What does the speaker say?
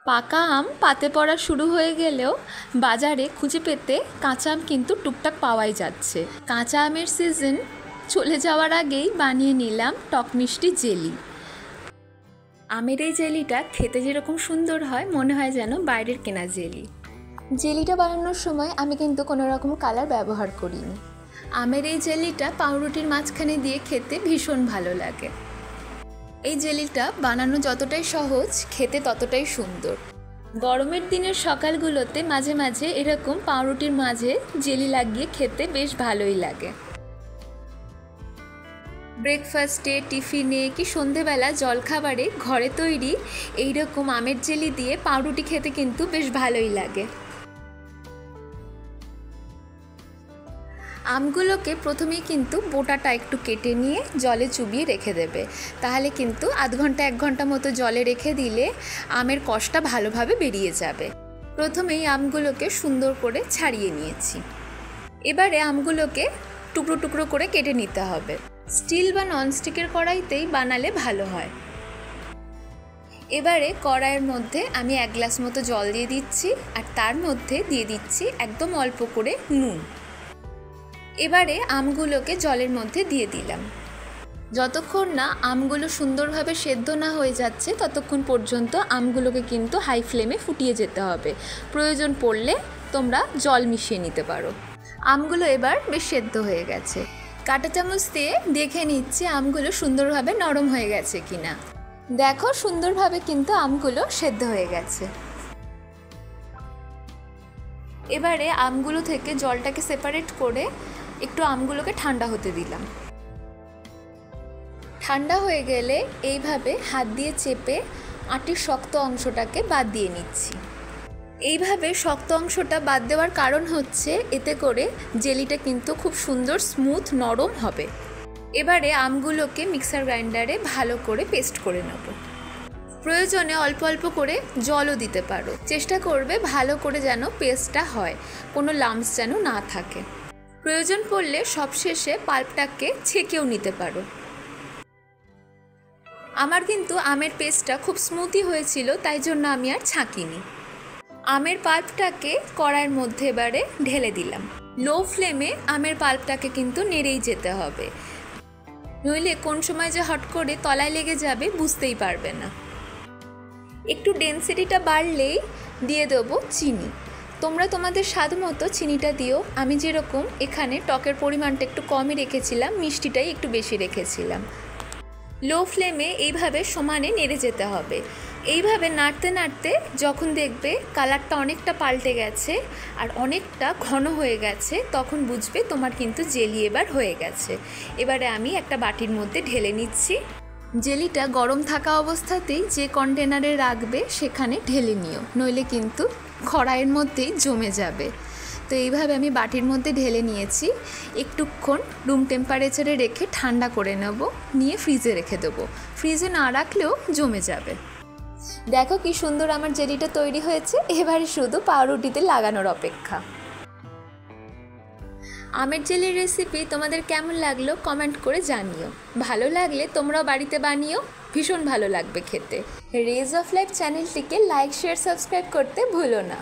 পাকা আম পাতে পড়া শুরু হয়ে গেলেও বাজারে খুঁজে পেতে কাঁচা আম কিন্তু টুকটাক পাওয়াই যাচ্ছে। কাঁচা আমের সিজন চলে যাওয়ার আগেই বানিয়ে নিলাম টক মিষ্টি জেলি। আমের এই জেলিটা খেতে যেরকম সুন্দর হয়, মনে হয় যেন বাইরের কেনা জেলি। জেলিটা বানানোর সময় আমি কিন্তু কোনো রকম কালার ব্যবহার করিনি। আমের এই জেলিটা পাউরুটির মাঝখানে দিয়ে খেতে ভীষণ ভালো লাগে। এই জেলিটা বানানো যতটাই সহজ, খেতে ততটাই সুন্দর। গরমের দিনের সকালগুলোতে মাঝে মাঝে এরকম পাউরুটির মাঝে জেলি লাগিয়ে খেতে বেশ ভালোই লাগে। ব্রেকফাস্টে, টিফিনে কি সন্ধেবেলা জলখাবারে ঘরে তৈরি এইরকম আমের জেলি দিয়ে পাউরুটি খেতে কিন্তু বেশ ভালোই লাগে। আমগুলোকে প্রথমেই কিন্তু বোটাটা একটু কেটে নিয়ে জলে চুবিয়ে রেখে দেবে, তাহলে কিন্তু আধ ঘন্টা 1 ঘন্টা মতো জলে রেখে দিলে আমের কষটা ভালোভাবে বেরিয়ে যাবে। প্রথমেই আমগুলোকে সুন্দর করে ছাড়িয়ে নিয়েছি। এবারে আমগুলোকে টুকরো টুকরো করে কেটে নিতে হবে। স্টিল বা ননস্টিকের কড়াইতেই বানালে ভালো হয়। এবারে কড়াইয়ের মধ্যে আমি 1 গ্লাস মতো জল দিয়ে দিচ্ছি, আর তার মধ্যে দিয়ে দিচ্ছি একদম অল্প করে নুন। এবারে আমগুলোকে জলের মধ্যে দিয়ে দিলাম। যতক্ষণ না আমগুলো সুন্দরভাবে সেদ্ধ না হয়ে যাচ্ছে ততক্ষণ পর্যন্ত আমগুলোকে কিন্তু হাই ফ্লেমে ফুটিয়ে যেতে হবে। প্রয়োজন পড়লে তোমরা জল মিশিয়ে নিতে পারো। আমগুলো এবার বেশ সেদ্ধ হয়ে গেছে। কাঁটা চামচ দিয়ে দেখে নিচ্ছি আমগুলো সুন্দরভাবে নরম হয়ে গেছে কিনা। দেখো, সুন্দরভাবে কিন্তু আমগুলো সেদ্ধ হয়ে গেছে। এবারে আমগুলো থেকে জলটাকে সেপারেট করে একটু আমগুলোকে ঠান্ডা হতে দিলাম। ঠান্ডা হয়ে গেলে এইভাবে হাত দিয়ে চেপে আটির শক্ত অংশটাকে বাদ দিয়ে নিচ্ছি। এইভাবে শক্ত অংশটা বাদ দেওয়ার কারণ হচ্ছে এতে করে জেলিটা কিন্তু খুব সুন্দর স্মুথ নরম হবে। এবারে আমগুলোকে মিক্সার গ্রাইন্ডারে ভালো করে পেস্ট করে নেব। প্রয়োজনে অল্প অল্প করে জলও দিতে পারো। চেষ্টা করবে ভালো করে যেন পেস্টটা হয়, কোনো লাম্পস যেন না থাকে। প্রয়োজন পড়লে সবশেষে পাল্পটাকে ছেঁকেও নিতে পারো। আমার কিন্তু আমের পেস্টটা খুব স্মুথই হয়েছিল, তাই জন্য আমি আর ছাঁকিনি। আমের পাল্পটাকে কড়াইয়ের মধ্যে এবারে ঢেলে দিলাম। লো ফ্লেমে আমের পাল্পটাকে কিন্তু নেড়েই যেতে হবে, নইলে কোন সময় যে হট করে তলায় লেগে যাবে বুঝতেই পারবে না। একটু ডেনসিটিটা বাড়লেই দিয়ে দেবো চিনি। তোমরা তোমাদের স্বাদ মতো চিনিটা দিও। আমি যেরকম এখানে টকের পরিমাণটা একটু কমই রেখেছিলাম, মিষ্টিটাই একটু বেশি রেখেছিলাম। লো ফ্লেমে এইভাবে সমানে নেড়ে যেতে হবে। এইভাবে নাড়তে নাড়তে যখন দেখবে কালারটা অনেকটা পাল্টে গেছে আর অনেকটা ঘন হয়ে গেছে, তখন বুঝবে তোমার কিন্তু জেলি এবার হয়ে গেছে। এবারে আমি একটা বাটির মধ্যে ঢেলে নিচ্ছি। জেলিটা গরম থাকা অবস্থাতেই যে কন্টেনারে রাখবে সেখানে ঢেলে নিও, নইলে কিন্তু কড়াইয়ের মধ্যেই জমে যাবে। তো এইভাবে আমি বাটির মধ্যে ঢেলে নিয়েছি। একটুক্ষণ রুম টেম্পারেচারে রেখে ঠান্ডা করে নেব, নিয়ে ফ্রিজে রেখে দেবো। ফ্রিজে না রাখলেও জমে যাবে। দেখো কি সুন্দর আমার জেলিটা তৈরি হয়েছে। এবারে শুধু পাউরুটিতে লাগানোর অপেক্ষা। আমের জেলির রেসিপি তোমাদের কেমন লাগলো কমেন্ট করে জানিও। ভালো লাগলে তোমরাও বাড়িতে বানিও, ভীষণ ভালো লাগবে খেতে। রেজ অফ লাইফ চ্যানেলটিকে লাইক, শেয়ার, সাবস্ক্রাইব করতে ভুলো না।